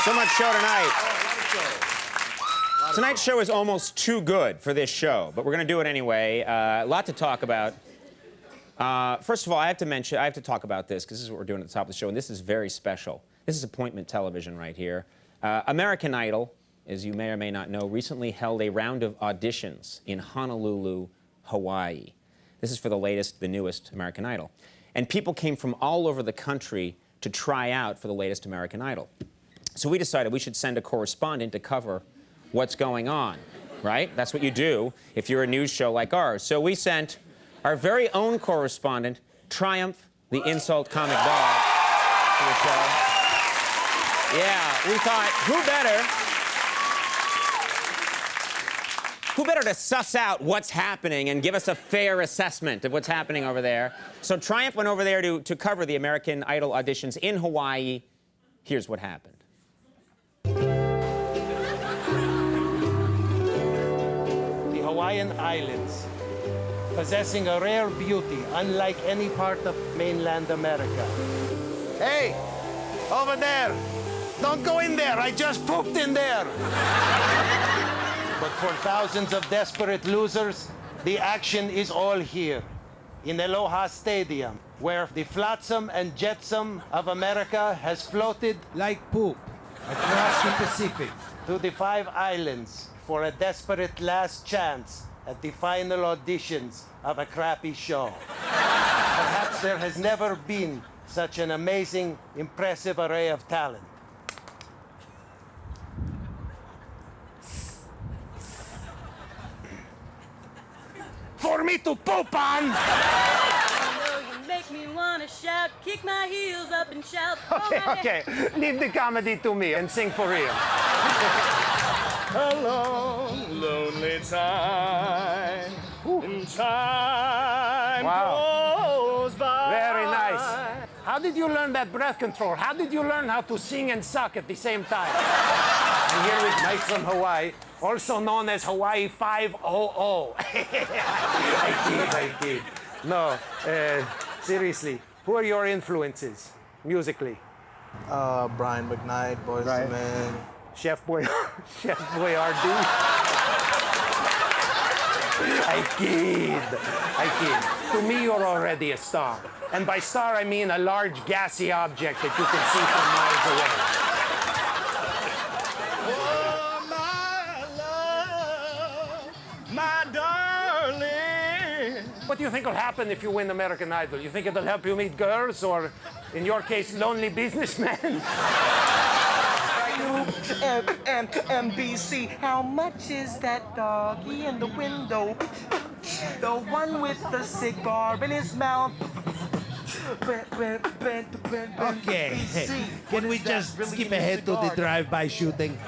So much show tonight. Tonight's show is almost too good for this show, but we're going to do it anyway. A lot to talk about. First of all, I have to talk about this, because this is what we're doing at the top of the show, and this is very special. This is appointment television right here. American Idol, as you may or may not know, recently held a round of auditions in Honolulu, Hawaii. This is for the newest American Idol. And people came from all over the country to try out for the latest American Idol. So we decided we should send a correspondent to cover what's going on, right? That's what you do if you're a news show like ours. So we sent our very own correspondent, Triumph, the insult comic dog, to the show. Yeah, we thought, who better to suss out what's happening and give us a fair assessment of what's happening over there? So Triumph went over there to cover the American Idol auditions in Hawaii. Here's what happened. Hawaiian Islands, possessing a rare beauty unlike any part of mainland America. Hey, over there! Don't go in there, I just pooped in there! But for thousands of desperate losers, the action is all here, in Aloha Stadium, where the flotsam and jetsam of America has floated like poop across the Pacific to the 5 islands for a desperate last chance at the final auditions of a crappy show. Perhaps there has never been such an amazing, impressive array of talent. For me to poop on! Make me wanna shout, kick my heels up and shout. Okay. Leave the comedy to me and sing for real. A long, lonely time, and time goes by. Very nice. How did you learn that breath control? How did you learn how to sing and suck at the same time? I'm here with Mike from Hawaii, also known as Hawaii 500. I kid. No, seriously, who are your influences musically? Brian McKnight, Boyz II Men. Chef Boyardee. I kid. To me, you're already a star. And by star, I mean a large gassy object that you can see from miles away. Oh, my love, my darling. What do you think will happen if you win American Idol? You think it'll help you meet girls, or, in your case, lonely businessmen? NBC, how much is that doggy in the window? The one with the cigar in his mouth. Okay, can we just skip ahead to the drive-by shooting?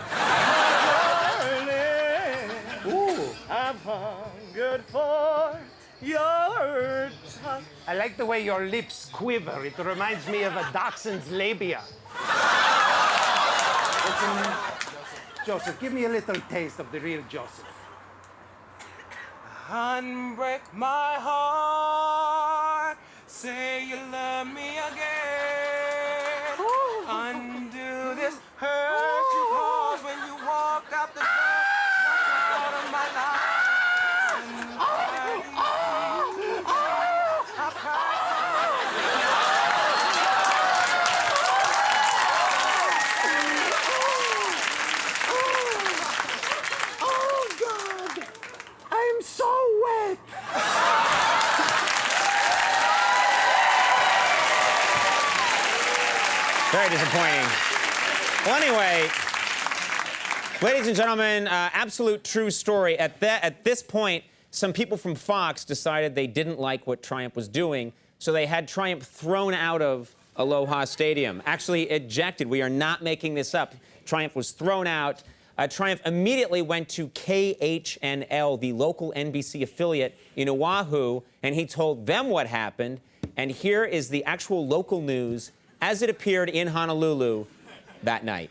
Ooh, I'm hungered for your tongue. I like the way your lips quiver. It reminds me of a dachshund's labia. Joseph, give me a little taste of the real Joseph. Unbreak my heart, say you love me again. Undo this hurt you caused when you walked out the door. Out of my life. I'm so wet. Very disappointing. Well, anyway, ladies and gentlemen, absolute true story. At this point, some people from Fox decided they didn't like what Triumph was doing, so they had Triumph thrown out of Aloha Stadium. Actually ejected. We are not making this up. Triumph was thrown out. Triumph immediately went to KHNL, the local NBC affiliate in Oahu, and he told them what happened. And here is the actual local news as it appeared in Honolulu that night.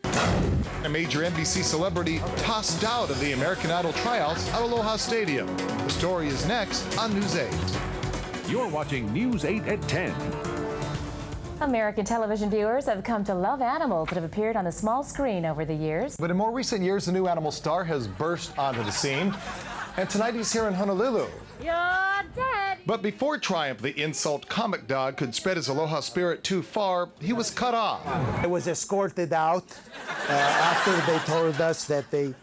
A major NBC celebrity tossed out of the American Idol tryouts at Aloha Stadium. The story is next on News 8. You're watching News 8 at 10. American television viewers have come to love animals that have appeared on the small screen over the years. But in more recent years, the new animal star has burst onto the scene. And tonight he's here in Honolulu. You're dead. But before Triumph, the insult comic dog, could spread his aloha spirit too far, he was cut off. I was escorted out after they told us that they,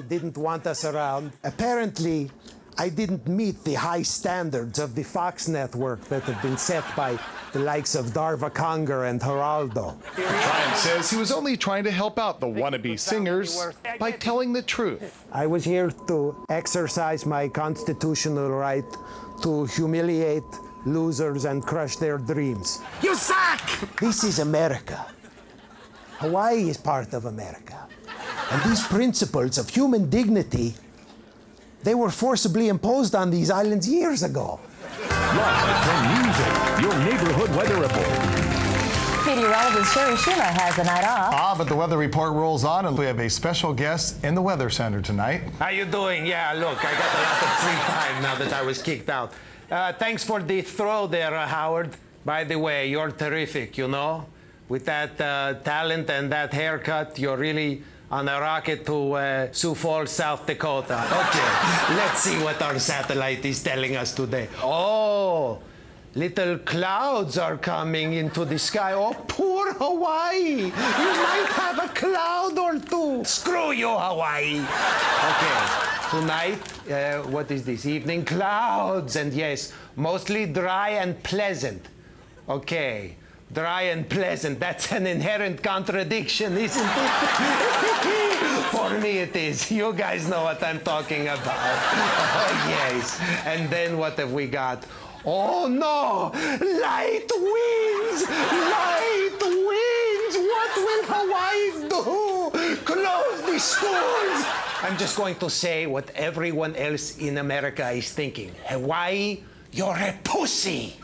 didn't want us around. Apparently, I didn't meet the high standards of the Fox network that have been set by the likes of Darva Conger and Geraldo. Triumph says he was only trying to help out the wannabe singers by telling the truth. I was here to exercise my constitutional right to humiliate losers and crush their dreams. You suck! This is America. Hawaii is part of America. And these principles of human dignity, they were forcibly imposed on these islands years ago. Live from Music, your neighborhood weather report. Meteorologist Sherry Schumer has the night off. But the weather report rolls on, and we have a special guest in the Weather Center tonight. How you doing? Yeah, look, I got a lot of free time now that I was kicked out. Thanks for the throw there, Howard. By the way, you're terrific, you know? With that talent and that haircut, you're really on a rocket to Sioux Falls, South Dakota. Okay, let's see what our satellite is telling us today. Oh, little clouds are coming into the sky. Oh, poor Hawaii. You might have a cloud or two. Screw you, Hawaii. Okay, tonight, what is this? Evening clouds, and yes, mostly dry and pleasant. Okay. Dry and pleasant, that's an inherent contradiction, isn't it? For me it is. You guys know what I'm talking about. Oh, yes. And then what have we got? Oh, no! Light winds! Light winds! What will Hawaii do? Close the schools! I'm just going to say what everyone else in America is thinking. Hawaii, you're a pussy!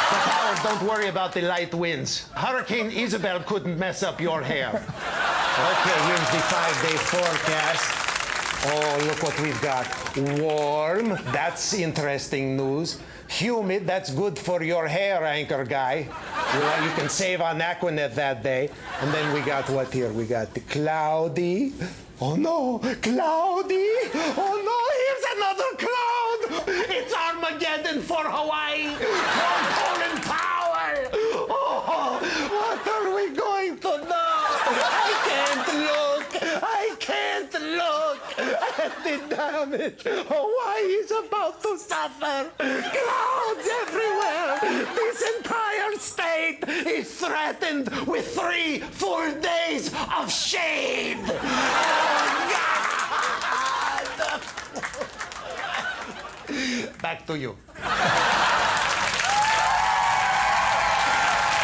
But Howard, don't worry about the light winds. Hurricane Isabel couldn't mess up your hair. Okay, here's the 5-day forecast. Oh, look what we've got. Warm, that's interesting news. Humid, that's good for your hair, anchor guy. You can save on Aquanet that day. And then we got what here? We got the cloudy. Oh no, cloudy. Oh no, here's another cloud. It's Armageddon for Hawaii. For Colin Powell. Oh, what are we going to do? I can't look at the damage. Hawaii is about to suffer. Clouds everywhere. This entire state is threatened with 3 full days of shade. Oh, God. Back to you.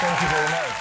Thank you very much.